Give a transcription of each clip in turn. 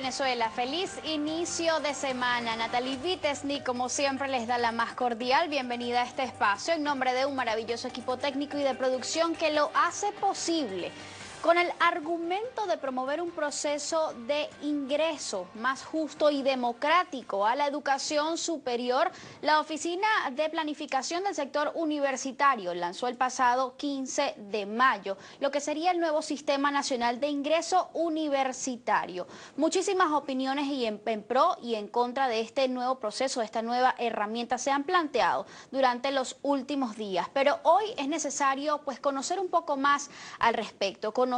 Venezuela. Feliz inicio de semana. Natalie Vitesny, como siempre, les da la más cordial bienvenida a este espacio en nombre de un maravilloso equipo técnico y de producción que lo hace posible. Con el argumento de promover un proceso de ingreso más justo y democrático a la educación superior, la Oficina de Planificación del Sector Universitario lanzó el pasado 15 de mayo lo que sería el nuevo Sistema Nacional de Ingreso Universitario. Muchísimas opiniones en pro y en contra de este nuevo proceso, de esta nueva herramienta, se han planteado durante los últimos días, pero hoy es necesario conocer un poco más al respecto, conocer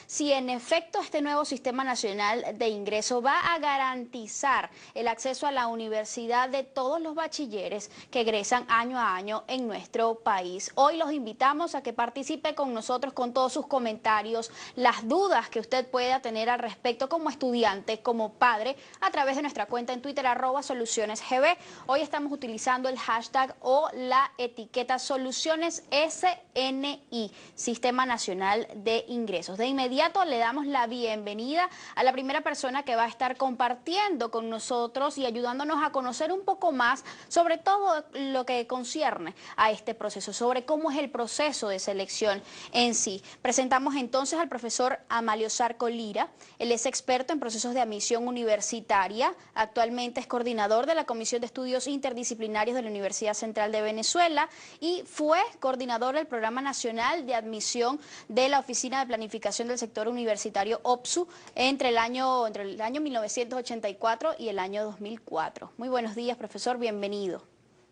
si en efecto este nuevo Sistema Nacional de Ingreso va a garantizar el acceso a la universidad de todos los bachilleres que egresan año a año en nuestro país. Hoy los invitamos a que participe con nosotros con todos sus comentarios, las dudas que usted pueda tener al respecto como estudiante, como padre, a través de nuestra cuenta en Twitter, @solucionesgb. Hoy estamos utilizando el hashtag o la etiqueta Soluciones SNI, Sistema Nacional de Ingresos. De inmediato le damos la bienvenida a la primera persona que va a estar compartiendo con nosotros y ayudándonos a conocer un poco más sobre todo lo que concierne a este proceso, sobre cómo es el proceso de selección en sí. Presentamos entonces al profesor Amalio Zarco Lira. Él es experto en procesos de admisión universitaria, actualmente es coordinador de la Comisión de Estudios Interdisciplinarios de la Universidad Central de Venezuela y fue coordinador del Programa Nacional de Admisión de la Oficina de Planificación del Sector Universitario OPSU entre el año 1984 y el año 2004. Muy buenos días, profesor, bienvenido.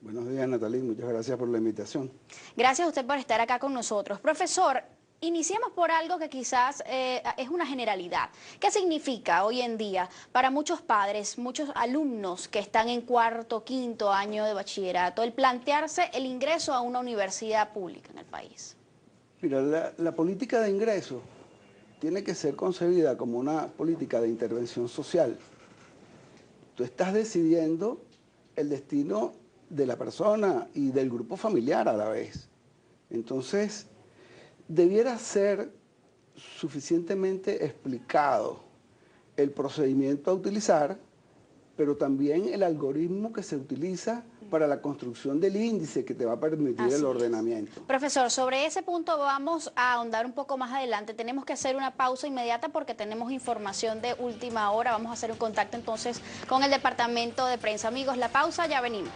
Buenos días, Natalie, muchas gracias por la invitación. Gracias a usted por estar acá con nosotros. Profesor, iniciemos por algo que quizás es una generalidad. ¿Qué significa hoy en día para muchos padres, muchos alumnos que están en cuarto, quinto año de bachillerato, el plantearse el ingreso a una universidad pública en el país? Mira, la política de ingreso tiene que ser concebida como una política de intervención social. Tú estás decidiendo el destino de la persona y del grupo familiar a la vez. Entonces, debiera ser suficientemente explicado el procedimiento a utilizar, pero también el algoritmo que se utiliza para la construcción del índice que te va a permitir el ordenamiento. Profesor, sobre ese punto vamos a ahondar un poco más adelante. Tenemos que hacer una pausa inmediata porque tenemos información de última hora. Vamos a hacer un contacto entonces con el departamento de prensa. Amigos, la pausa, ya venimos.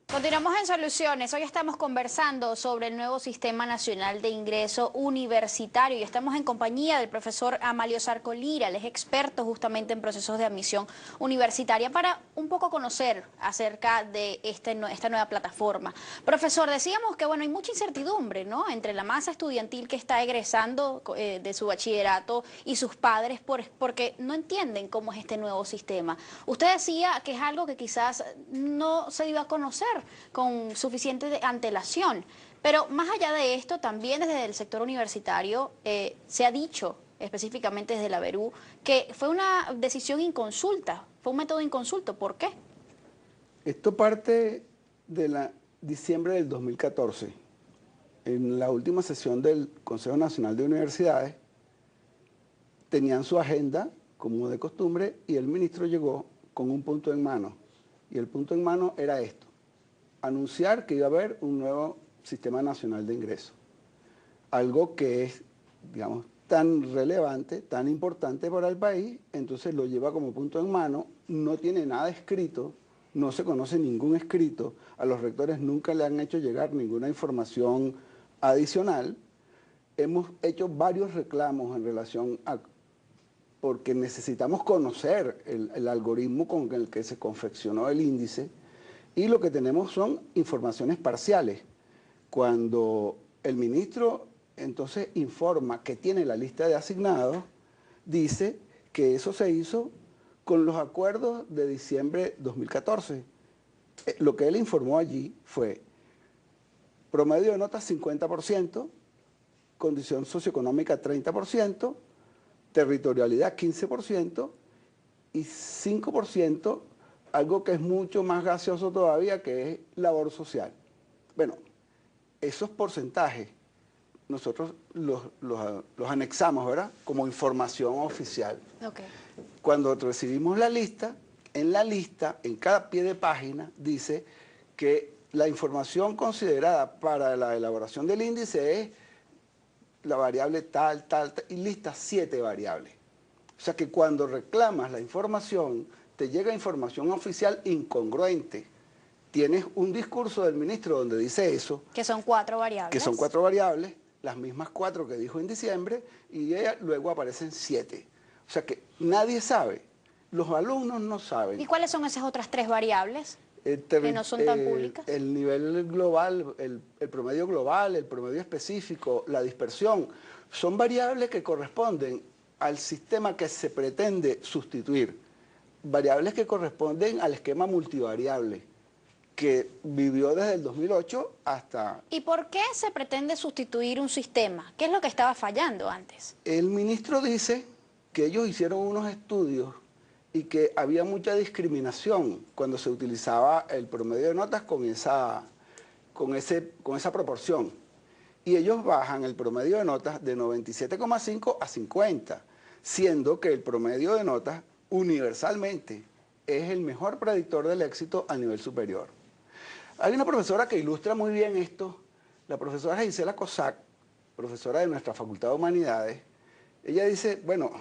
Continuamos en Soluciones. Hoy estamos conversando sobre el nuevo Sistema Nacional de Ingreso Universitario y estamos en compañía del profesor Amalio Zarco Lira. Él es experto justamente en procesos de admisión universitaria para un poco conocer acerca de esta nueva plataforma. Profesor, decíamos que hay mucha incertidumbre, ¿no?, entre la masa estudiantil que está egresando de su bachillerato y sus padres porque no entienden cómo es este nuevo sistema. Usted decía que es algo que quizás no se iba a conocer con suficiente antelación. Pero más allá de esto, también desde el sector universitario se ha dicho, específicamente desde la Verú, que fue una decisión inconsulta, fue un método inconsulto. ¿Por qué? Esto parte de diciembre del 2014. En la última sesión del Consejo Nacional de Universidades, tenían su agenda, como de costumbre, y el ministro llegó con un punto en mano. Y el punto en mano era esto: anunciar que iba a haber un nuevo Sistema Nacional de Ingreso. Algo que es, digamos, tan relevante, tan importante para el país, entonces lo lleva como punto en mano, no tiene nada escrito, no se conoce ningún escrito, a los rectores nunca le han hecho llegar ninguna información adicional. Hemos hecho varios reclamos en relación a porque necesitamos conocer el algoritmo con el que se confeccionó el índice, y lo que tenemos son informaciones parciales. Cuando el ministro entonces informa que tiene la lista de asignados, dice que eso se hizo con los acuerdos de diciembre de 2014. Lo que él informó allí fue promedio de notas 50%, condición socioeconómica 30%, territorialidad 15% y 5% algo que es mucho más gaseoso todavía, que es labor social. Bueno, esos porcentajes nosotros los anexamos, ¿verdad? Como información oficial. Okay. Cuando recibimos la lista, en cada pie de página, dice que la información considerada para la elaboración del índice es la variable tal, y lista 7 variables. O sea que cuando reclamas la información, te llega información oficial incongruente. Tienes un discurso del ministro donde dice eso. Que son 4 variables. Que son 4 variables, las mismas 4 que dijo en diciembre, y luego aparecen 7. O sea que nadie sabe, los alumnos no saben. ¿Y cuáles son esas otras 3 variables que no son tan públicas? El nivel global, el promedio global, el promedio específico, la dispersión, son variables que corresponden al sistema que se pretende sustituir. Variables que corresponden al esquema multivariable, que vivió desde el 2008 hasta... ¿Y por qué se pretende sustituir un sistema? ¿Qué es lo que estaba fallando antes? El ministro dice que ellos hicieron unos estudios y que había mucha discriminación cuando se utilizaba el promedio de notas con esa proporción. Y ellos bajan el promedio de notas de 97,5 a 50, siendo que el promedio de notas universalmente es el mejor predictor del éxito a nivel superior. Hay una profesora que ilustra muy bien esto, la profesora Gisela Cossack, profesora de nuestra Facultad de Humanidades. Ella dice, bueno,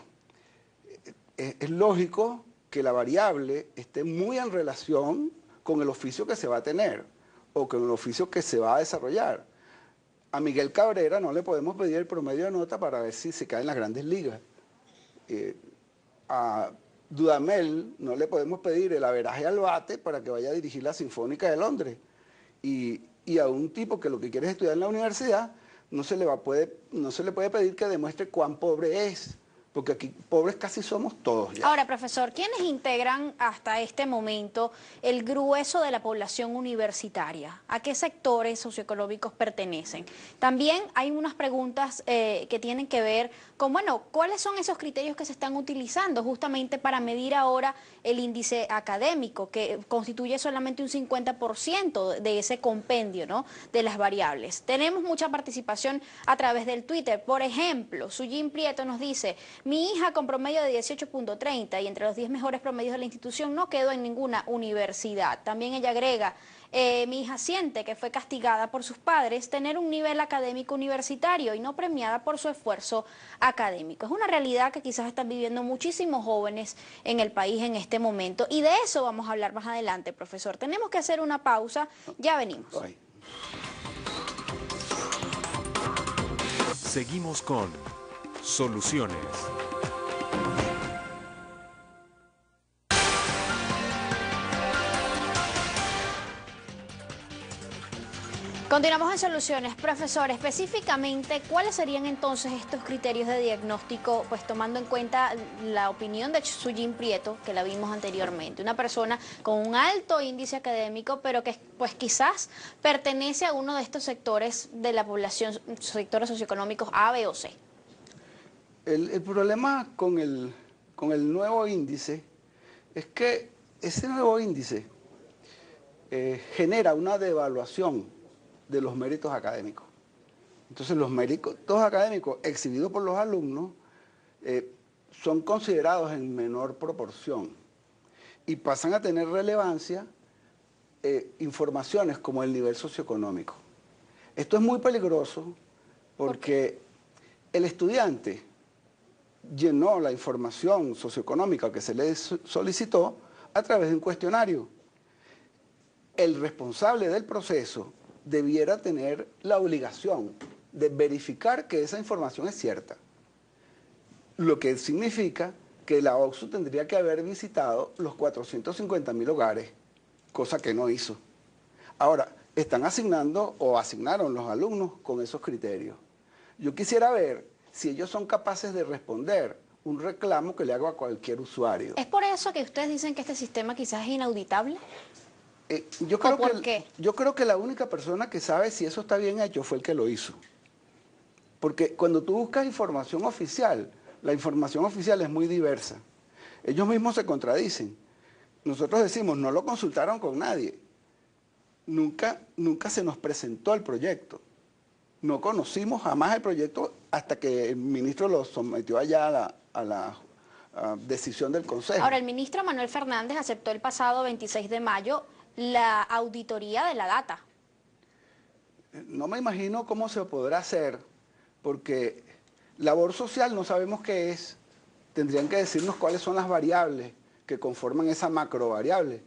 es lógico que la variable esté muy en relación con el oficio que se va a tener o con el oficio que se va a desarrollar. A Miguel Cabrera no le podemos pedir el promedio de nota para ver si se cae en las grandes ligas. A Dudamel no le podemos pedir el averaje al bate para que vaya a dirigir la Sinfónica de Londres. Y a un tipo que lo que quiere es estudiar en la universidad, no se le puede pedir que demuestre cuán pobre es, porque aquí pobres casi somos todos ya. Ahora, profesor, ¿quiénes integran hasta este momento el grueso de la población universitaria? ¿A qué sectores socioeconómicos pertenecen? También hay unas preguntas que tienen que ver con, bueno, ¿cuáles son esos criterios que se están utilizando justamente para medir ahora el índice académico, que constituye solamente un 50% de ese compendio, ¿no?, de las variables? Tenemos mucha participación a través del Twitter. Por ejemplo, Sujin Prieto nos dice: mi hija con promedio de 18.30 y entre los 10 mejores promedios de la institución no quedó en ninguna universidad. También ella agrega: mi hija siente que fue castigada por sus padres tener un nivel académico universitario y no premiada por su esfuerzo académico. Es una realidad que quizás están viviendo muchísimos jóvenes en el país en este momento, y de eso vamos a hablar más adelante, profesor. Tenemos que hacer una pausa, ya venimos. Ay. Seguimos con Soluciones. Continuamos en Soluciones. Profesor, específicamente, ¿cuáles serían entonces estos criterios de diagnóstico, pues tomando en cuenta la opinión de Sujin Prieto, que la vimos anteriormente? Una persona con un alto índice académico, pero que pues quizás pertenece a uno de estos sectores de la población, sectores socioeconómicos A, B o C. El problema con el nuevo índice es que ese nuevo índice genera una devaluación de los méritos académicos. Entonces los méritos académicos exhibidos por los alumnos son considerados en menor proporción y pasan a tener relevancia informaciones como el nivel socioeconómico. Esto es muy peligroso porque el estudiante llenó la información socioeconómica que se le solicitó a través de un cuestionario. El responsable del proceso debiera tener la obligación de verificar que esa información es cierta, lo que significa que la OCSU tendría que haber visitado los 450.000 hogares, cosa que no hizo. Ahora, están asignando o asignaron los alumnos con esos criterios. Yo quisiera ver si ellos son capaces de responder un reclamo que le hago a cualquier usuario. ¿Es por eso que ustedes dicen que este sistema quizás es inauditable? Yo creo que la única persona que sabe si eso está bien hecho fue el que lo hizo. Porque cuando tú buscas información oficial, la información oficial es muy diversa. Ellos mismos se contradicen. Nosotros decimos, no lo consultaron con nadie. Nunca se nos presentó el proyecto. No conocimos jamás el proyecto hasta que el ministro lo sometió allá a la decisión del Consejo. Ahora, el ministro Manuel Fernández aceptó el pasado 26 de mayo la auditoría de la data. No me imagino cómo se podrá hacer, porque labor social no sabemos qué es. Tendrían que decirnos cuáles son las variables que conforman esa macrovariable.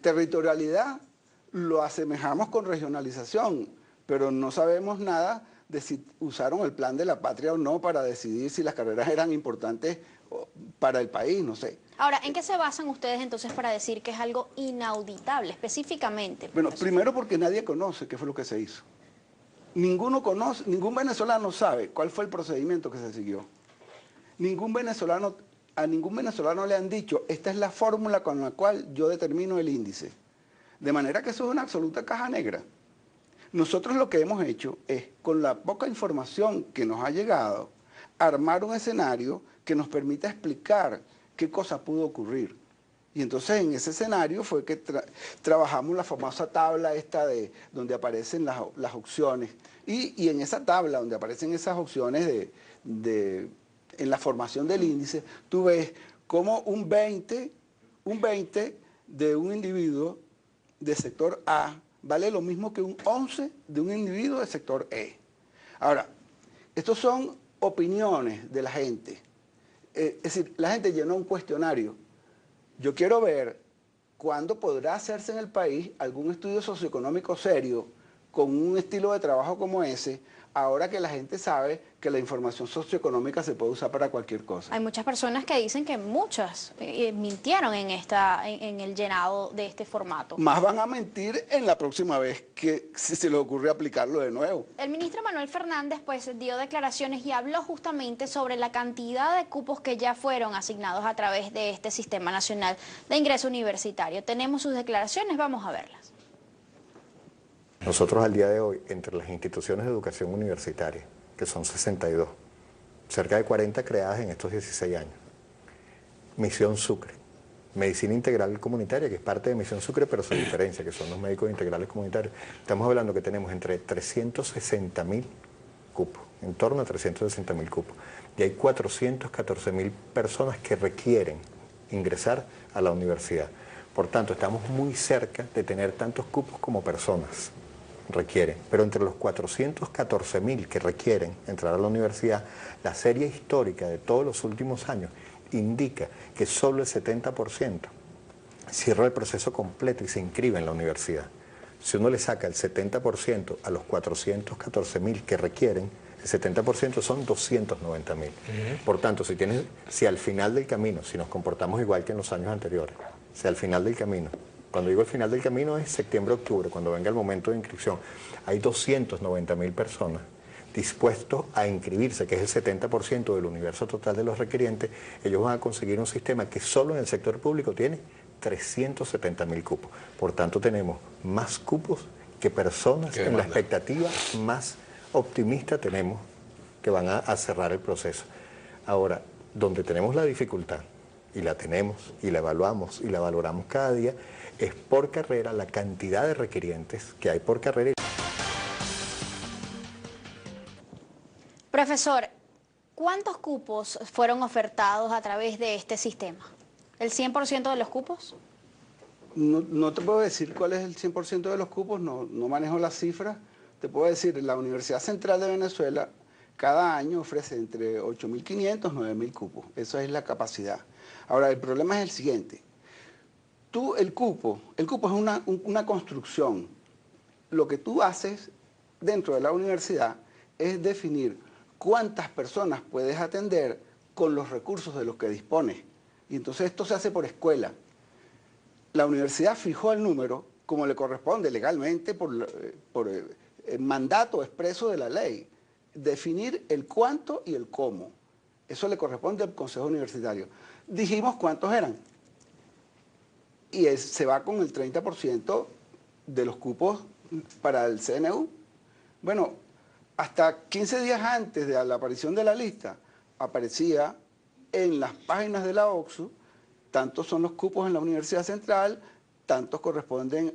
Territorialidad lo asemejamos con regionalización, pero no sabemos nada de si usaron el plan de la patria o no para decidir si las carreras eran importantes para el país, no sé. Ahora, ¿en qué se basan ustedes entonces para decir que es algo inauditable específicamente? Bueno, profesor? primero porque nadie conoce qué fue lo que se hizo. Ninguno conoce, ningún venezolano sabe cuál fue el procedimiento que se siguió. A ningún venezolano le han dicho, esta es la fórmula con la cual yo determino el índice. De manera que eso es una absoluta caja negra. Nosotros lo que hemos hecho es, con la poca información que nos ha llegado, armar un escenario que nos permita explicar qué cosa pudo ocurrir. Y entonces en ese escenario fue que trabajamos la famosa tabla esta de donde aparecen las opciones. Y en esa tabla donde aparecen esas opciones en la formación del índice, tú ves como un 20 de un individuo de sector A vale lo mismo que un 11 de un individuo de sector E. Ahora, estos son opiniones de la gente. Es decir, la gente llenó un cuestionario. Yo quiero ver cuándo podrá hacerse en el país algún estudio socioeconómico serio con un estilo de trabajo como ese, ahora que la gente sabe que la información socioeconómica se puede usar para cualquier cosa. Hay muchas personas que dicen que muchas mintieron en el llenado de este formato. Más van a mentir en la próxima vez que si se les ocurre aplicarlo de nuevo. El ministro Manuel Fernández pues dio declaraciones y habló justamente sobre la cantidad de cupos que ya fueron asignados a través de este Sistema Nacional de Ingreso Universitario. Tenemos sus declaraciones, vamos a verlas. Nosotros al día de hoy, entre las instituciones de educación universitaria, que son 62, cerca de 40 creadas en estos 16 años, Misión Sucre, Medicina Integral Comunitaria, que es parte de Misión Sucre, pero se diferencia, que son los médicos integrales comunitarios. Estamos hablando que tenemos entre 360.000 cupos, en torno a 360.000 cupos, y hay 414.000 personas que requieren ingresar a la universidad. Por tanto, estamos muy cerca de tener tantos cupos como personas requieren, pero entre los 414.000 que requieren entrar a la universidad, la serie histórica de todos los últimos años indica que solo el 70% cierra el proceso completo y se inscribe en la universidad. Si uno le saca el 70% a los 414.000 que requieren, el 70% son 290.000. Por tanto, si al final del camino, si nos comportamos igual que en los años anteriores, si al final del camino, cuando digo el final del camino es septiembre-octubre, cuando venga el momento de inscripción, hay 290.000 personas dispuestos a inscribirse, que es el 70% del universo total de los requirientes. Ellos van a conseguir un sistema que solo en el sector público tiene 370.000 cupos. Por tanto, tenemos más cupos que personas en la expectativa más optimista tenemos que van a cerrar el proceso. Ahora, donde tenemos la dificultad, y la tenemos, y la evaluamos, y la valoramos cada día, es por carrera, la cantidad de requirientes que hay por carrera. Profesor, ¿cuántos cupos fueron ofertados a través de este sistema? ¿El 100% de los cupos? No te puedo decir cuál es el 100% de los cupos, no manejo las cifras. Te puedo decir, la Universidad Central de Venezuela cada año ofrece entre 8.500 y 9.000 cupos. Esa es la capacidad. Ahora, el problema es el siguiente. El cupo es una construcción. Lo que tú haces dentro de la universidad es definir cuántas personas puedes atender con los recursos de los que dispones. Y entonces esto se hace por escuela. La universidad fijó el número como le corresponde legalmente por el mandato expreso de la ley. Definir el cuánto y el cómo. Eso le corresponde al Consejo Universitario. Dijimos cuántos eran. Y se va con el 30% de los cupos para el CNU. Bueno, hasta 15 días antes de la aparición de la lista, aparecía en las páginas de la OCSU, tantos son los cupos en la Universidad Central, tantos corresponden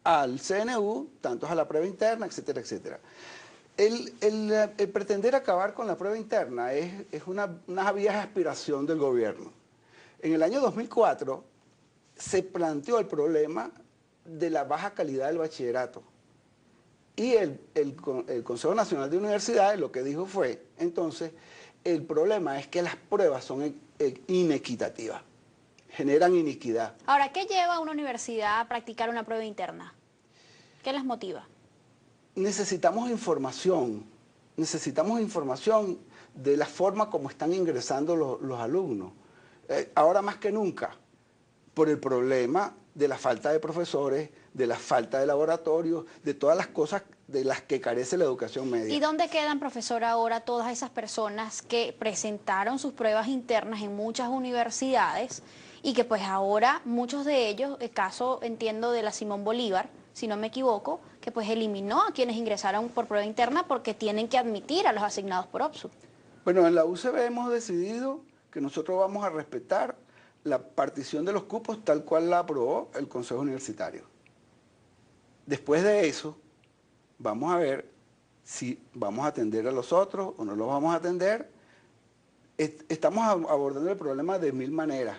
al CNU, tantos a la prueba interna, etcétera, etcétera. El pretender acabar con la prueba interna es una vieja aspiración del gobierno. En el año 2004 se planteó el problema de la baja calidad del bachillerato. Y el Consejo Nacional de Universidades lo que dijo fue, entonces, el problema es que las pruebas son inequitativas, generan iniquidad. Ahora, ¿qué lleva a una universidad a practicar una prueba interna? ¿Qué las motiva? Necesitamos información de la forma como están ingresando los alumnos. Ahora más que nunca, por el problema de la falta de profesores, de la falta de laboratorios, de todas las cosas de las que carece la educación media. ¿Y dónde quedan, profesor, ahora todas esas personas que presentaron sus pruebas internas en muchas universidades y que pues ahora muchos de ellos, el caso entiendo de la Simón Bolívar, si no me equivoco, que pues eliminó a quienes ingresaron por prueba interna porque tienen que admitir a los asignados por OPSU? Bueno, en la UCB hemos decidido que nosotros vamos a respetar la partición de los cupos tal cual la aprobó el Consejo Universitario. Después de eso, vamos a ver si vamos a atender a los otros o no los vamos a atender. Estamos abordando el problema de 1000 maneras,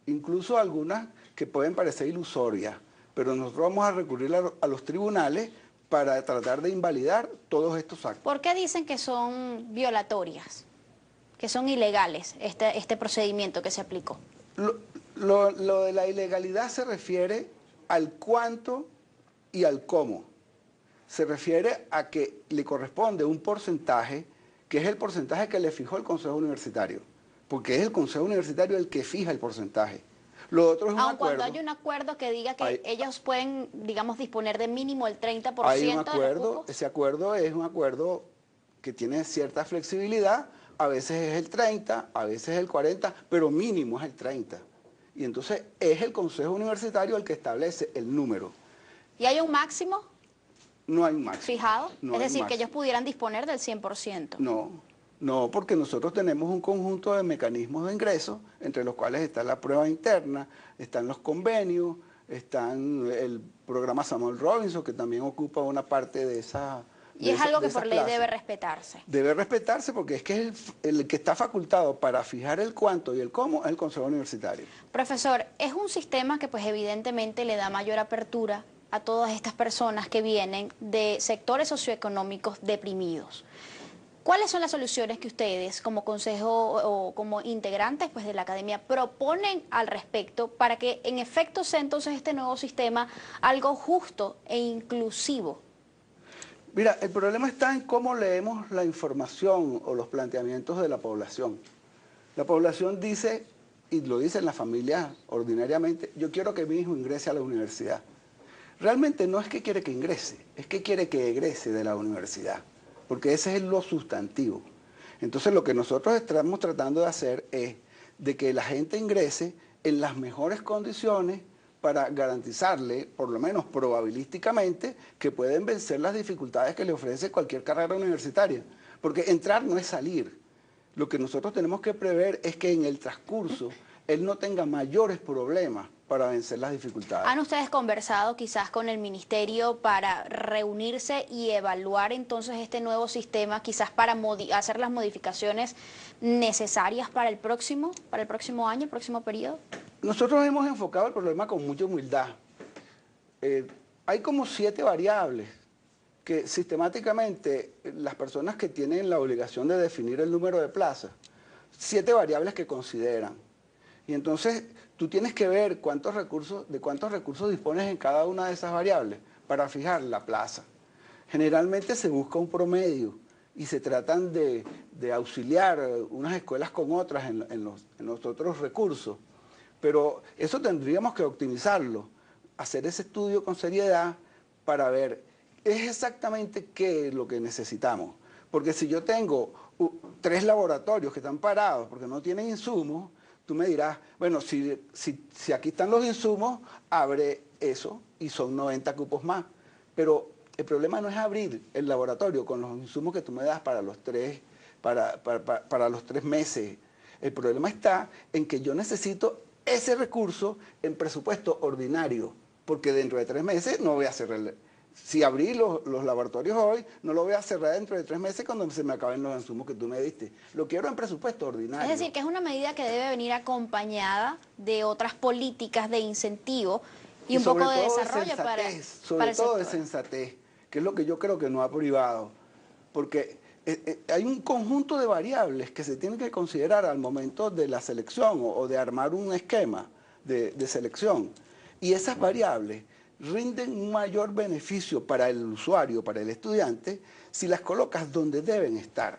incluso algunas que pueden parecer ilusorias, pero nosotros vamos a recurrir a los tribunales para tratar de invalidar todos estos actos. ¿Por qué dicen que son violatorias, que son ilegales este procedimiento que se aplicó? Lo de la ilegalidad se refiere al cuánto y al cómo. Se refiere a que le corresponde un porcentaje, que es el porcentaje que le fijó el Consejo Universitario, porque es el Consejo Universitario el que fija el porcentaje. Lo otro es un aun acuerdo. Cuando hay un acuerdo que diga que ellos pueden, digamos, disponer de mínimo el 30% hay un acuerdo, de los cupos. ese acuerdo es un acuerdo que tiene cierta flexibilidad, a veces es el 30, a veces es el 40, pero mínimo es el 30. Y entonces es el Consejo Universitario el que establece el número. ¿Y hay un máximo? No hay un máximo. ¿Fijado? No es hay decir, un que ellos máximo. pudieran disponer del 100%. No, porque nosotros tenemos un conjunto de mecanismos de ingreso, entre los cuales está la prueba interna, están los convenios, están el programa Samuel Robinson, que también ocupa una parte de esa. Y es algo que por ley debe respetarse. Debe respetarse porque es que el que está facultado para fijar el cuánto y el cómo es el Consejo Universitario. Profesor, es un sistema que pues evidentemente le da mayor apertura a todas estas personas que vienen de sectores socioeconómicos deprimidos. ¿Cuáles son las soluciones que ustedes como consejo o como integrantes pues, de la academia proponen al respecto para que en efecto sea entonces este nuevo sistema algo justo e inclusivo? Mira, el problema está en cómo leemos la información o los planteamientos de la población. La población dice, y lo dicen las familias ordinariamente, yo quiero que mi hijo ingrese a la universidad. Realmente no es que quiere que ingrese, es que quiere que egrese de la universidad, porque ese es lo sustantivo. Entonces lo que nosotros estamos tratando de hacer es de que la gente ingrese en las mejores condiciones para garantizarle, por lo menos probabilísticamente, que pueden vencer las dificultades que le ofrece cualquier carrera universitaria. Porque entrar no es salir. Lo que nosotros tenemos que prever es que en el transcurso él no tenga mayores problemas para vencer las dificultades. ¿Han ustedes conversado quizás con el ministerio para reunirse y evaluar entonces este nuevo sistema, quizás para hacer las modificaciones necesarias para el próximo año, el próximo periodo? Nosotros hemos enfocado el problema con mucha humildad. Hay como 7 variables que sistemáticamente las personas que tienen la obligación de definir el número de plazas, 7 variables que consideran. Y entonces tú tienes que ver de cuántos recursos dispones en cada una de esas variables para fijar la plaza. Generalmente se busca un promedio y se tratan de auxiliar unas escuelas con otras en los otros recursos. Pero eso tendríamos que optimizarlo, hacer ese estudio con seriedad para ver es exactamente qué es lo que necesitamos. Porque si yo tengo 3 laboratorios que están parados porque no tienen insumos, tú me dirás, bueno, si aquí están los insumos, abre eso y son 90 cupos más. Pero el problema no es abrir el laboratorio con los insumos que tú me das para los 3 meses. El problema está en que yo necesito ese recurso en presupuesto ordinario, porque dentro de 3 meses no voy a hacer Si abrí los laboratorios hoy, no lo voy a cerrar dentro de 3 meses cuando se me acaben los insumos que tú me diste. Lo quiero en presupuesto ordinario. Es decir, que es una medida que debe venir acompañada de otras políticas de incentivo y un poco de desarrollo para el sobre todo de sector. sensatez, que es lo que yo creo que no ha privado. Porque hay un conjunto de variables que se tienen que considerar al momento de la selección o de armar un esquema de selección. Y esas variables rinden un mayor beneficio para el usuario, para el estudiante, si las colocas donde deben estar.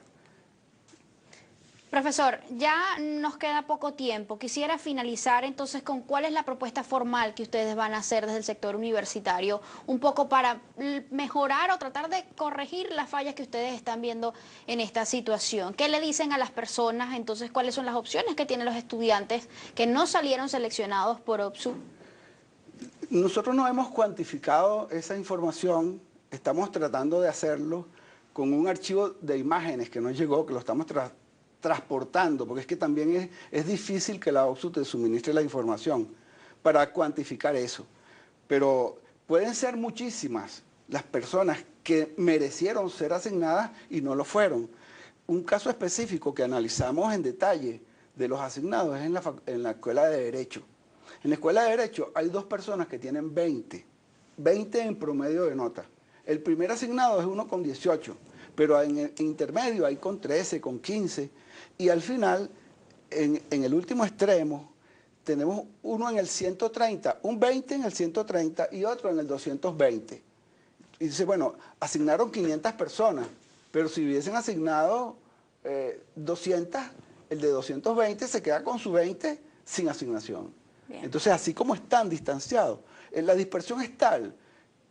Profesor, ya nos queda poco tiempo. Quisiera finalizar entonces con cuál es la propuesta formal que ustedes van a hacer desde el sector universitario, un poco para mejorar o tratar de corregir las fallas que ustedes están viendo en esta situación. ¿Qué le dicen a las personas entonces? ¿Cuáles son las opciones que tienen los estudiantes que no salieron seleccionados por OPSU? Nosotros no hemos cuantificado esa información, estamos tratando de hacerlo con un archivo de imágenes que nos llegó, que lo estamos transportando, porque es que también es difícil que la OPSU te suministre la información para cuantificar eso. Pero pueden ser muchísimas las personas que merecieron ser asignadas y no lo fueron. Un caso específico que analizamos en detalle de los asignados es en la Escuela de Derecho. En la Escuela de Derecho hay 2 personas que tienen 20 en promedio de nota. El primer asignado es uno con 18, pero en el intermedio hay con 13, con 15, y al final, en el último extremo, tenemos uno en el 130, un 20 en el 130 y otro en el 220. Y dice, bueno, asignaron 500 personas, pero si hubiesen asignado 200, el de 220 se queda con su 20 sin asignación. Bien. Entonces, así como están distanciados, la dispersión es tal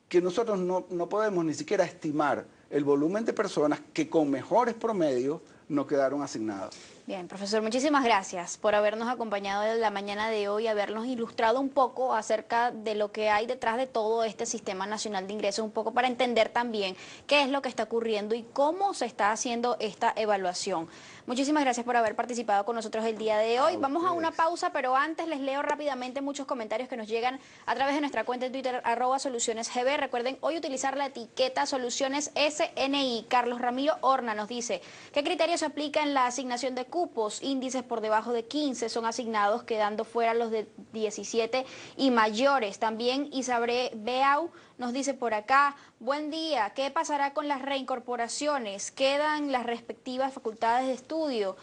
que nosotros no podemos ni siquiera estimar el volumen de personas que con mejores promedios no quedaron asignados. Bien, profesor, muchísimas gracias por habernos acompañado en la mañana de hoy, habernos ilustrado un poco acerca de lo que hay detrás de todo este Sistema Nacional de Ingresos, un poco para entender también qué es lo que está ocurriendo y cómo se está haciendo esta evaluación. Muchísimas gracias por haber participado con nosotros el día de hoy. Vamos a una pausa, pero antes les leo rápidamente muchos comentarios que nos llegan a través de nuestra cuenta en Twitter, @SolucionesGB. Recuerden hoy utilizar la etiqueta Soluciones SNI. Carlos Ramiro Horna nos dice, ¿qué criterio se aplica en la asignación de cupos? Índices por debajo de 15 son asignados, quedando fuera los de 17 y mayores. También Isabre Beau nos dice por acá, buen día, ¿qué pasará con las reincorporaciones? ¿Quedan las respectivas facultades de estudio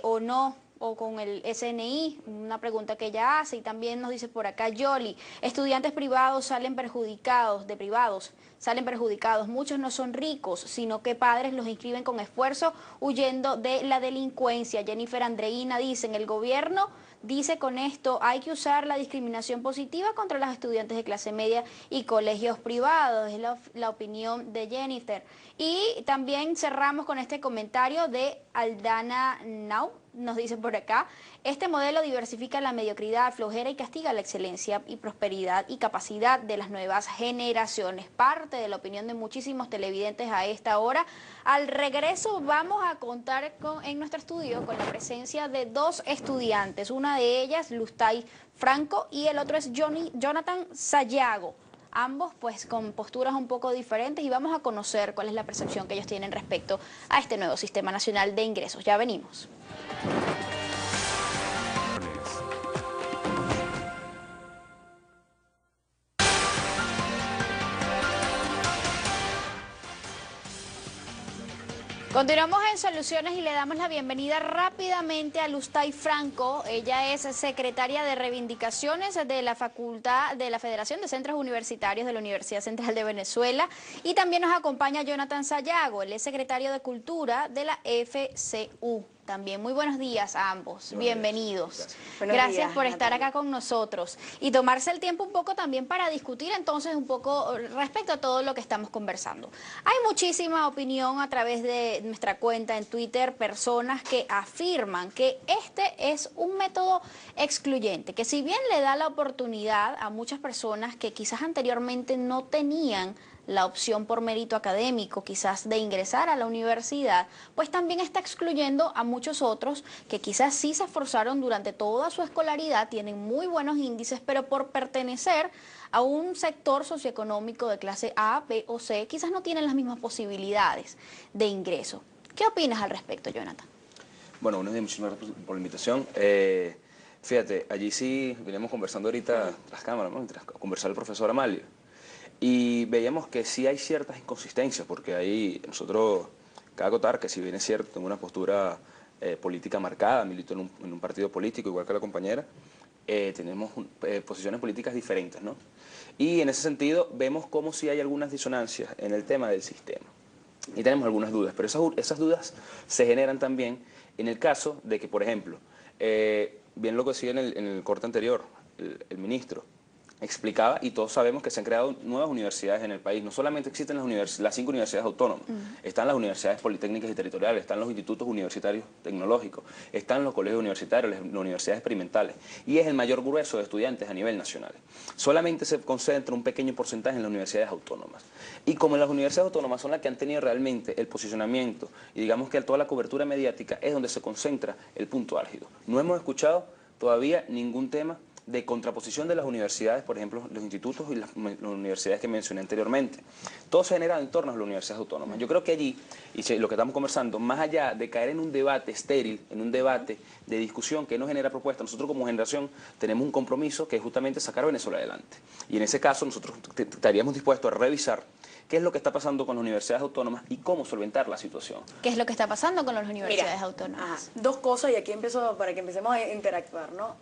o no? O con el SNI, una pregunta que ella hace. Y también nos dice por acá Yoli, estudiantes privados salen perjudicados, muchos no son ricos, sino que padres los inscriben con esfuerzo huyendo de la delincuencia. Jennifer Andreina dice, el gobierno dice con esto hay que usar la discriminación positiva contra los estudiantes de clase media y colegios privados, es la opinión de Jennifer. Y también cerramos con este comentario de Aldana Nau, nos dice por acá, este modelo diversifica la mediocridad, flojera y castiga la excelencia y prosperidad y capacidad de las nuevas generaciones. Parte de la opinión de muchísimos televidentes a esta hora. Al regreso vamos a contar en nuestro estudio con la presencia de 2 estudiantes. Una de ellas, Lustay Franco, y el otro es Jonathan Sayago. Ambos pues con posturas un poco diferentes y vamos a conocer cuál es la percepción que ellos tienen respecto a este nuevo Sistema Nacional de Ingresos. Ya venimos. Continuamos en Soluciones y le damos la bienvenida rápidamente a Lustay Franco. Ella es secretaria de Reivindicaciones de la Facultad de la Federación de Centros Universitarios de la Universidad Central de Venezuela. Y también nos acompaña Jonathan Sayago, él es secretario de Cultura de la FCU. También muy buenos días a ambos, bienvenidos. Gracias por estar acá con nosotros y tomarse el tiempo un poco también para discutir entonces un poco respecto a todo lo que estamos conversando. Hay muchísima opinión a través de nuestra cuenta en Twitter, personas que afirman que este es un método excluyente, que si bien le da la oportunidad a muchas personas que quizás anteriormente no tenían la opción por mérito académico, quizás de ingresar a la universidad, pues también está excluyendo a muchos otros que quizás sí se esforzaron durante toda su escolaridad, tienen muy buenos índices, pero por pertenecer a un sector socioeconómico de clase A, B o C, quizás no tienen las mismas posibilidades de ingreso. ¿Qué opinas al respecto, Jonathan? Bueno, buenos días, muchísimas gracias por la invitación. Fíjate, allí sí veníamos conversando ahorita tras cámaras, ¿no? Tras conversar el profesor Amalio. Y veíamos que sí hay ciertas inconsistencias, porque ahí nosotros, cabe acotar que si bien es cierto, tengo una postura política marcada, milito en un partido político, igual que la compañera, tenemos posiciones políticas diferentes, ¿no? Y en ese sentido vemos cómo sí hay algunas disonancias en el tema del sistema. Y tenemos algunas dudas, pero esas dudas se generan también en el caso de que, por ejemplo, bien lo que decía en el corte anterior, el ministro explicaba, y todos sabemos que se han creado nuevas universidades en el país. No solamente existen las 5 universidades autónomas, están las universidades politécnicas y territoriales, están los institutos universitarios tecnológicos, están los colegios universitarios, las universidades experimentales, y es el mayor grueso de estudiantes a nivel nacional. Solamente se concentra un pequeño porcentaje en las universidades autónomas. Y como las universidades autónomas son las que han tenido realmente el posicionamiento, y digamos que toda la cobertura mediática, es donde se concentra el punto álgido. No hemos escuchado todavía ningún tema de contraposición de las universidades, por ejemplo, los institutos y las universidades que mencioné anteriormente. Todo se genera en torno a las universidades autónomas. Yo creo que allí, y lo que estamos conversando, más allá de caer en un debate estéril, en un debate de discusión que no genera propuesta, nosotros como generación tenemos un compromiso que es justamente sacar a Venezuela adelante. Y en ese caso nosotros estaríamos dispuestos a revisar qué es lo que está pasando con las universidades autónomas y cómo solventar la situación. ¿Qué es lo que está pasando con las universidades autónomas? Dos cosas, y aquí empiezo para que empecemos a interactuar, ¿no?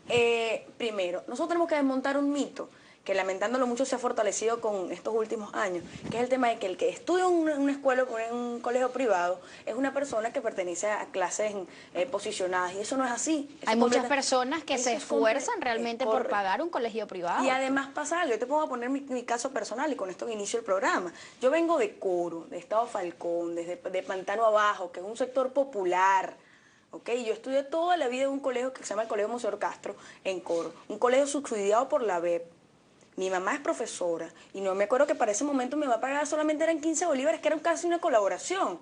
Primero, nosotros tenemos que desmontar un mito que lamentándolo mucho se ha fortalecido con estos últimos años, que es el tema de que el que estudia en una escuela o en un colegio privado es una persona que pertenece a clases posicionadas, y eso no es así. Hay muchas personas que se esfuerzan realmente por pagar un colegio privado. Y además pasa algo, yo te puedo poner mi caso personal, y con esto inicio el programa. Yo vengo de Coro, de Estado Falcón, de Pantano Abajo, que es un sector popular. Okay, yo estudié toda la vida en un colegio que se llama el Colegio Monseñor Castro, en Coro, un colegio subsidiado por la BEP. Mi mamá es profesora y no me acuerdo que para ese momento mi mamá pagaba solamente eran 15 bolívares, que era casi una colaboración.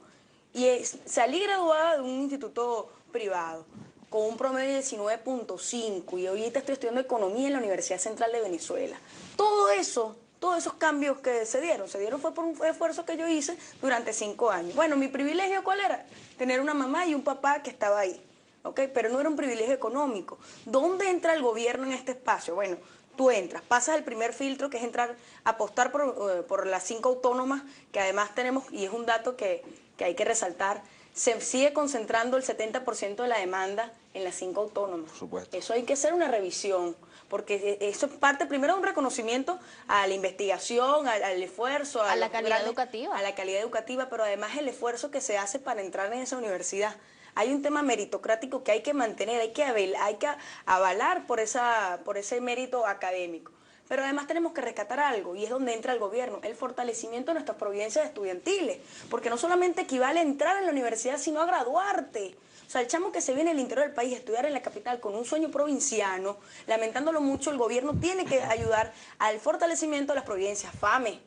Y salí graduada de un instituto privado con un promedio de 19.5 y ahorita estoy estudiando economía en la Universidad Central de Venezuela. Todo eso, todos esos cambios que se dieron fue por un esfuerzo que yo hice durante 5 años. Bueno, mi privilegio, ¿cuál era? Tener una mamá y un papá que estaba ahí, ¿ok? Pero no era un privilegio económico. ¿Dónde entra el gobierno en este espacio? Bueno, tú entras, pasas el primer filtro, que es entrar a apostar por las 5 autónomas, que además tenemos, y es un dato que hay que resaltar, se sigue concentrando el 70% de la demanda en las 5 autónomas. Por supuesto. Eso hay que hacer una revisión, porque eso es parte primero de un reconocimiento a la investigación, al esfuerzo, a la calidad educativa. A la calidad educativa, pero además el esfuerzo que se hace para entrar en esa universidad. Hay un tema meritocrático que hay que mantener, hay que avalar por ese mérito académico. Pero además tenemos que rescatar algo, y es donde entra el gobierno, el fortalecimiento de nuestras providencias estudiantiles, porque no solamente equivale a entrar en la universidad, sino a graduarte. O sea, el chamo que se viene del interior del país a estudiar en la capital con un sueño provinciano, lamentándolo mucho, el gobierno tiene que ayudar al fortalecimiento de las providencias. FAME,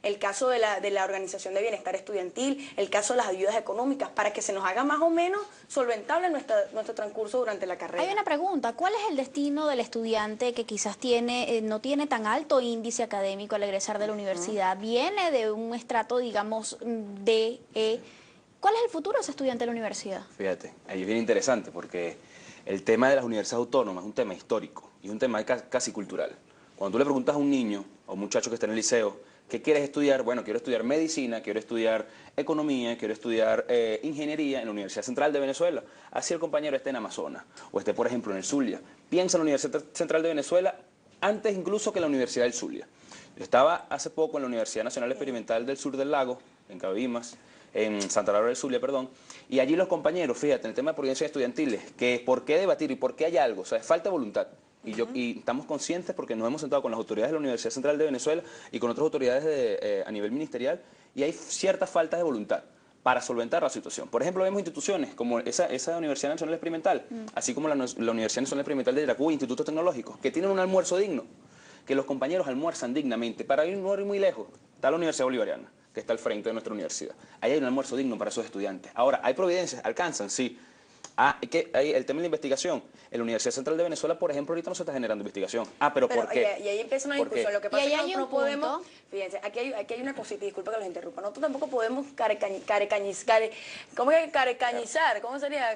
el caso de la Organización de Bienestar Estudiantil, el caso de las ayudas económicas, para que se nos haga más o menos solventable nuestro transcurso durante la carrera. Hay una pregunta, ¿cuál es el destino del estudiante que quizás no tiene tan alto índice académico al egresar de la universidad? Viene de un estrato, digamos, D, E. ¿Cuál es el futuro de ese estudiante de la universidad? Fíjate, ahí es bien interesante porque el tema de las universidades autónomas es un tema histórico y un tema casi cultural. Cuando tú le preguntas a un niño o un muchacho que está en el liceo, ¿qué quieres estudiar? Bueno, quiero estudiar medicina, quiero estudiar economía, quiero estudiar ingeniería en la Universidad Central de Venezuela. Así el compañero esté en Amazonas o esté, por ejemplo, en el Zulia. Piensa en la Universidad Central de Venezuela antes incluso que en la Universidad del Zulia. Yo estaba hace poco en la Universidad Nacional Experimental del Sur del Lago, en Cabimas, en Santa Laura del Zulia, perdón, y allí los compañeros, fíjate, en el tema de provincias estudiantiles, que por qué debatir y por qué hay algo, o sea, es falta de voluntad. Y estamos conscientes porque nos hemos sentado con las autoridades de la Universidad Central de Venezuela y con otras autoridades a nivel ministerial, y hay ciertas faltas de voluntad para solventar la situación. Por ejemplo, vemos instituciones como esa Universidad Nacional Experimental, así como la Universidad Nacional Experimental de Yaracuy, institutos tecnológicos, que tienen un almuerzo digno, que los compañeros almuerzan dignamente. Para no ir muy lejos, está la Universidad Bolivariana, que está al frente de nuestra universidad. Ahí hay un almuerzo digno para esos estudiantes. Ahora, ¿hay providencias? ¿Alcanzan? Sí. Hay el tema de la investigación. En la Universidad Central de Venezuela, por ejemplo, ahorita no se está generando investigación. ¿Pero por qué? Y ahí empieza una discusión. Lo que Y pasa ahí es hay que un no podemos... punto. Fíjense, aquí hay una cosita, disculpa que los interrumpa. Nosotros tampoco podemos carecañizar. ¿Cómo sería?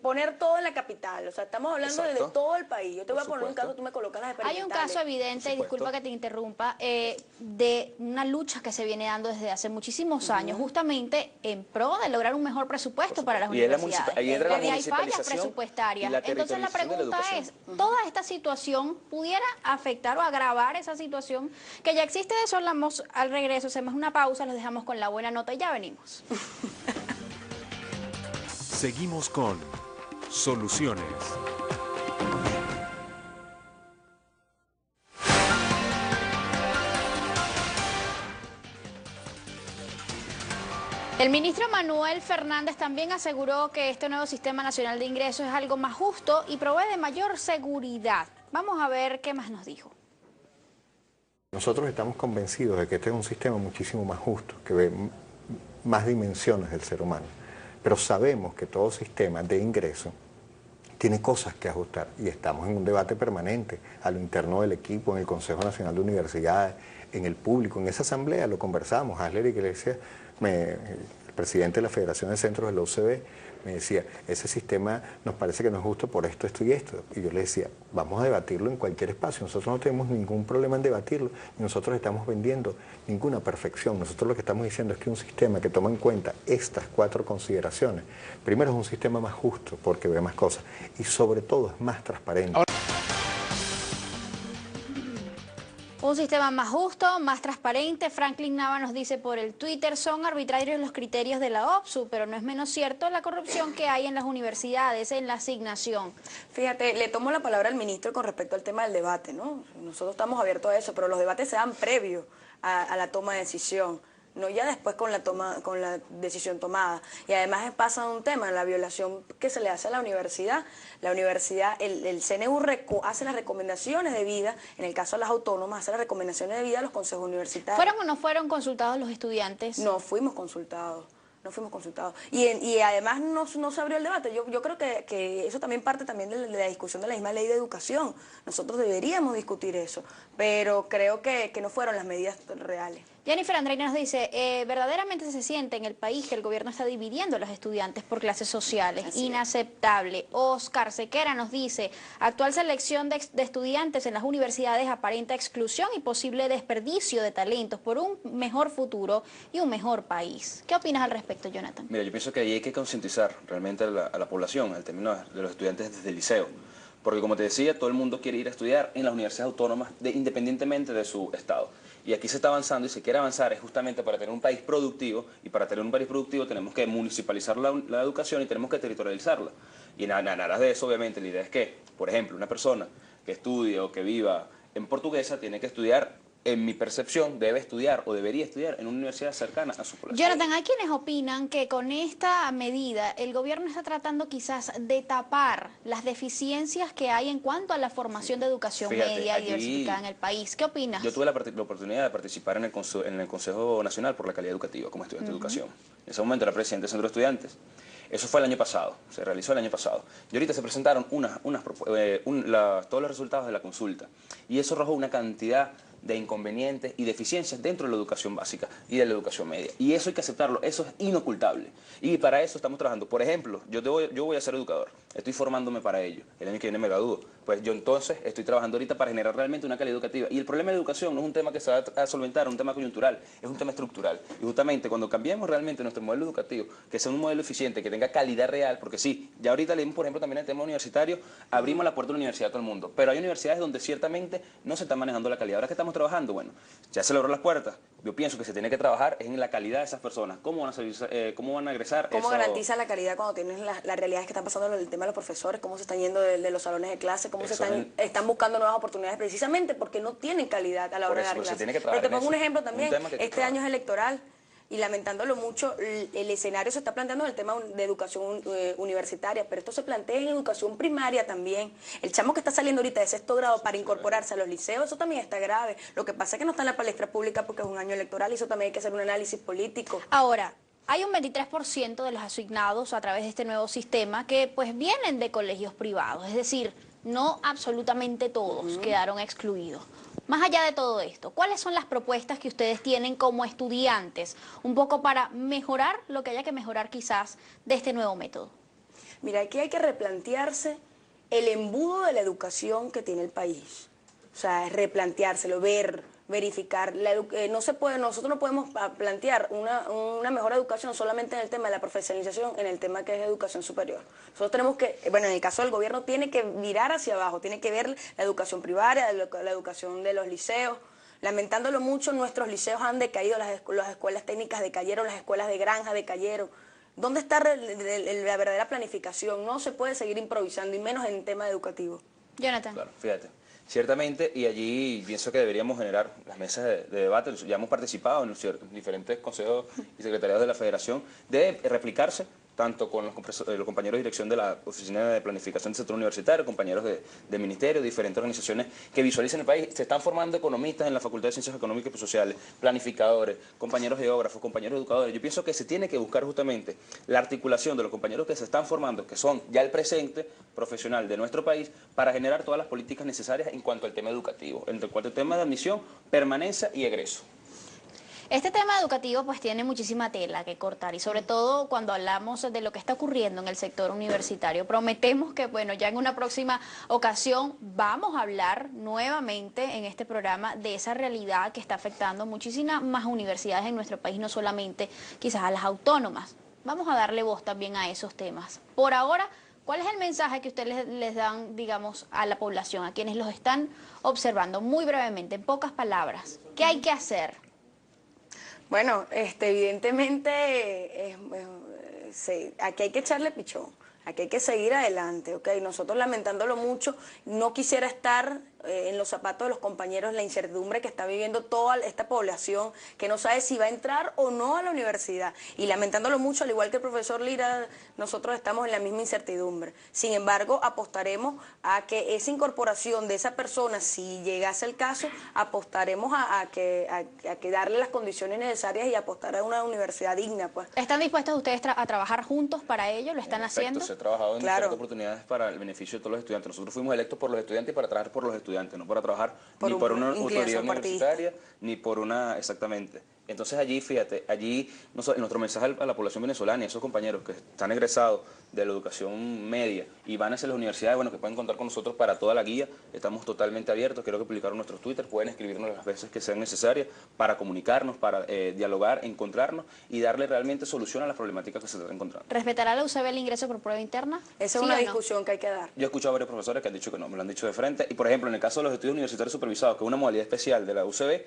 Poner todo en la capital. O sea, estamos hablando de todo el país. Yo te voy a poner un caso, tú me colocas las Hay un experimentales. caso evidente, y disculpa que te interrumpa, de una lucha que se viene dando desde hace muchísimos años, justamente en pro de lograr un mejor presupuesto para las universidades. Ahí entra la Hay fallas municipalización presupuestarias. y la Entonces la territorialización de la pregunta educación. es, ¿toda esta situación pudiera afectar o agravar esa situación que ya existe? De eso hablamos al regreso, hacemos una pausa, los dejamos con la buena nota y ya venimos. Seguimos con Soluciones. El ministro Manuel Fernández también aseguró que este nuevo Sistema Nacional de Ingresos es algo más justo y provee de mayor seguridad. Vamos a ver qué más nos dijo. Nosotros estamos convencidos de que este es un sistema muchísimo más justo, que ve más dimensiones del ser humano. Pero sabemos que todo sistema de ingreso tiene cosas que ajustar y estamos en un debate permanente a lo interno del equipo, en el Consejo Nacional de Universidades, en el público, en esa asamblea lo conversamos. Asler Iglesias, el presidente de la Federación de Centros de la UCB, me decía, ese sistema nos parece que no es justo por esto, esto y esto. Y yo le decía, vamos a debatirlo en cualquier espacio. Nosotros no tenemos ningún problema en debatirlo y nosotros estamos vendiendo ninguna perfección. Nosotros lo que estamos diciendo es que un sistema que toma en cuenta estas 4 consideraciones, primero es un sistema más justo porque ve más cosas y sobre todo es más transparente. Un sistema más justo, más transparente. Franklin Nava nos dice por el Twitter, son arbitrarios los criterios de la OPSU, pero no es menos cierto la corrupción que hay en las universidades, en la asignación. Fíjate, le tomo la palabra al ministro con respecto al tema del debate, ¿no? Nosotros estamos abiertos a eso, pero los debates se dan previo a la toma de decisión, no ya después con la decisión tomada. Y además pasa un tema, la violación que se le hace a la universidad. La universidad, el CNU hace las recomendaciones de vida, en el caso de las autónomas, hace las recomendaciones de vida a los consejos universitarios. ¿Fueron o no fueron consultados los estudiantes? No fuimos consultados. No fuimos consultados. Y además no se abrió el debate. Yo creo que eso también parte también de la discusión de la misma ley de educación. Nosotros deberíamos discutir eso, pero creo que no fueron las medidas reales. Jennifer Andreina nos dice, verdaderamente se siente en el país que el gobierno está dividiendo a los estudiantes por clases sociales. Así Inaceptable. Oscar Sequera nos dice, actual selección de estudiantes en las universidades aparenta exclusión y posible desperdicio de talentos por un mejor futuro y un mejor país. ¿Qué opinas al respecto, Jonathan? Mira, yo pienso que ahí hay que concientizar realmente a la población, al término de los estudiantes desde el liceo. Porque como te decía, todo el mundo quiere ir a estudiar en las universidades autónomas independientemente de su estado. Y aquí se está avanzando y se quiere avanzar es justamente para tener un país productivo, y para tener un país productivo tenemos que municipalizar la educación y tenemos que territorializarla. Y en aras de eso, obviamente, la idea es que, por ejemplo, una persona que estudie o que viva en Portuguesa tiene que estudiar, en mi percepción, debe estudiar o debería estudiar en una universidad cercana a su población. Jonathan, hay quienes opinan que con esta medida el gobierno está tratando quizás de tapar las deficiencias que hay en cuanto a la formación de educación media y diversificada en el país. ¿Qué opinas? Yo tuve la oportunidad de participar en el Consejo Nacional por la Calidad Educativa como estudiante de educación. En ese momento era presidente del Centro de Estudiantes. Eso fue el año pasado, se realizó el año pasado. Y ahorita se presentaron todos los resultados de la consulta. Y eso arrojó una cantidad de inconvenientes y deficiencias dentro de la educación básica y de la educación media. Y eso hay que aceptarlo, eso es inocultable. Y para eso estamos trabajando. Por ejemplo, yo voy a ser educador, estoy formándome para ello. El año que viene me gradúo. Pues yo entonces estoy trabajando ahorita para generar realmente una calidad educativa. Y el problema de educación no es un tema que se va a solventar, un tema coyuntural, es un tema estructural. Y justamente cuando cambiemos realmente nuestro modelo educativo, que sea un modelo eficiente, que tenga calidad real, porque sí, ya ahorita leímos, por ejemplo, también el tema universitario, abrimos la puerta de la universidad a todo el mundo. Pero hay universidades donde ciertamente no se está manejando la calidad. Ahora que estamos trabajando, bueno, ya se le abrió las puertas. Yo pienso que se tiene que trabajar en la calidad de esas personas. ¿Cómo van a salir, cómo van a egresar? ¿Cómo garantiza la calidad cuando tienes las realidades que están pasando en el tema de los profesores? ¿Cómo se están yendo de los salones de clase? ¿Cómo están buscando nuevas oportunidades? Precisamente porque no tienen calidad a la hora de dar clases. Pero te pongo un ejemplo también. Este año es electoral. y lamentándolo mucho, el escenario se está planteando en el tema de educación universitaria, pero esto se plantea en educación primaria también. El chamo que está saliendo ahorita de sexto grado para incorporarse a los liceos, eso también está grave. Lo que pasa es que no está en la palestra pública porque es un año electoral y eso también hay que hacer un análisis político. Ahora, hay un 23% de los asignados a través de este nuevo sistema que pues vienen de colegios privados, es decir, no absolutamente todos quedaron excluidos. Más allá de todo esto, ¿cuáles son las propuestas que ustedes tienen como estudiantes, un poco para mejorar lo que haya que mejorar quizás de este nuevo método? Mira, aquí hay que replantearse el embudo de la educación que tiene el país. O sea, replanteárselo, verificar. No se puede, nosotros no podemos plantear una mejor educación solamente en el tema de la profesionalización, en el tema que es educación superior. Nosotros tenemos que, bueno, en el caso del gobierno tiene que mirar hacia abajo, tiene que ver la educación privada, la educación de los liceos. Lamentándolo mucho, nuestros liceos han decaído, las escuelas técnicas decayeron, las escuelas de granja decayeron. ¿Dónde está la verdadera planificación? No se puede seguir improvisando, y menos en el tema educativo. Jonathan. Claro, fíjate. Ciertamente, y allí pienso que deberíamos generar las mesas de debate, ya hemos participado en los diferentes consejos y secretariados de la federación, debe replicarse tanto con los compañeros de dirección de la Oficina de Planificación del Sector Universitario, compañeros de ministerio, diferentes organizaciones que visualicen el país. Se están formando economistas en la Facultad de Ciencias Económicas y Sociales, planificadores, compañeros geógrafos, compañeros educadores. Yo pienso que se tiene que buscar justamente la articulación de los compañeros que se están formando, que son ya el presente profesional de nuestro país, para generar todas las políticas necesarias en cuanto al tema educativo, en cuanto al tema de admisión, permanencia y egreso. Este tema educativo pues tiene muchísima tela que cortar y sobre todo cuando hablamos de lo que está ocurriendo en el sector universitario. Prometemos que bueno, ya en una próxima ocasión vamos a hablar nuevamente en este programa de esa realidad que está afectando muchísimas más universidades en nuestro país, no solamente quizás a las autónomas. Vamos a darle voz también a esos temas. Por ahora, ¿cuál es el mensaje que ustedes les dan, digamos, a la población, a quienes los están observando? Muy brevemente, en pocas palabras, ¿qué hay que hacer? Bueno, evidentemente aquí hay que echarle pichón, aquí hay que seguir adelante, ¿ok? Nosotros lamentándolo mucho, no quisiera estar en los zapatos de los compañeros, la incertidumbre que está viviendo toda esta población, que no sabe si va a entrar o no a la universidad. Y lamentándolo mucho, al igual que el profesor Lira, nosotros estamos en la misma incertidumbre. Sin embargo, apostaremos a que esa incorporación de esa persona, si llegase el caso, apostaremos a que darle las condiciones necesarias y apostar a una universidad digna, pues. ¿Están dispuestos ustedes a trabajar juntos para ello? ¿Lo están haciendo? Se ha trabajado en diferentes oportunidades para el beneficio de todos los estudiantes. Nosotros fuimos electos por los estudiantes y para trabajar por los estudiantes, no para trabajar ni por una autoridad universitaria, ni por una, exactamente. Entonces allí, fíjate, nuestro mensaje a la población venezolana y a esos compañeros que están egresados de la educación media y van hacia las universidades, bueno, que pueden contar con nosotros para toda la guía, estamos totalmente abiertos, creo que publicaron nuestros Twitter, pueden escribirnos las veces que sean necesarias para comunicarnos, para dialogar, encontrarnos y darle realmente solución a las problemáticas que se están encontrando. ¿Respetará la UCB el ingreso por prueba interna? Esa es una discusión que hay que dar. Yo he escuchado a varios profesores que han dicho que no, me lo han dicho de frente, y por ejemplo, en el caso de los estudios universitarios supervisados, que es una modalidad especial de la UCB,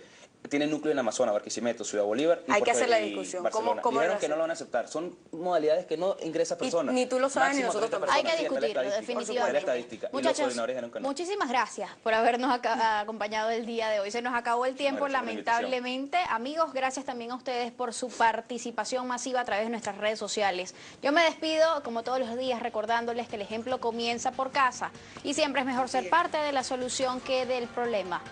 tiene núcleo en Amazonas, Barquisimeto, Ciudad Bolívar y hay que hacer la discusión. ¿Cómo dijeron que no lo van a aceptar. Son modalidades que no ingresan personas. Ni tú lo sabes ni nosotros tampoco. Hay que discutirlo, definitivamente. Muchachos, muchísimas gracias por habernos acompañado el día de hoy. Se nos acabó el tiempo, lamentablemente. Amigos, gracias también a ustedes por su participación masiva a través de nuestras redes sociales. Yo me despido, como todos los días, recordándoles que el ejemplo comienza por casa y siempre es mejor ser parte de la solución que del problema.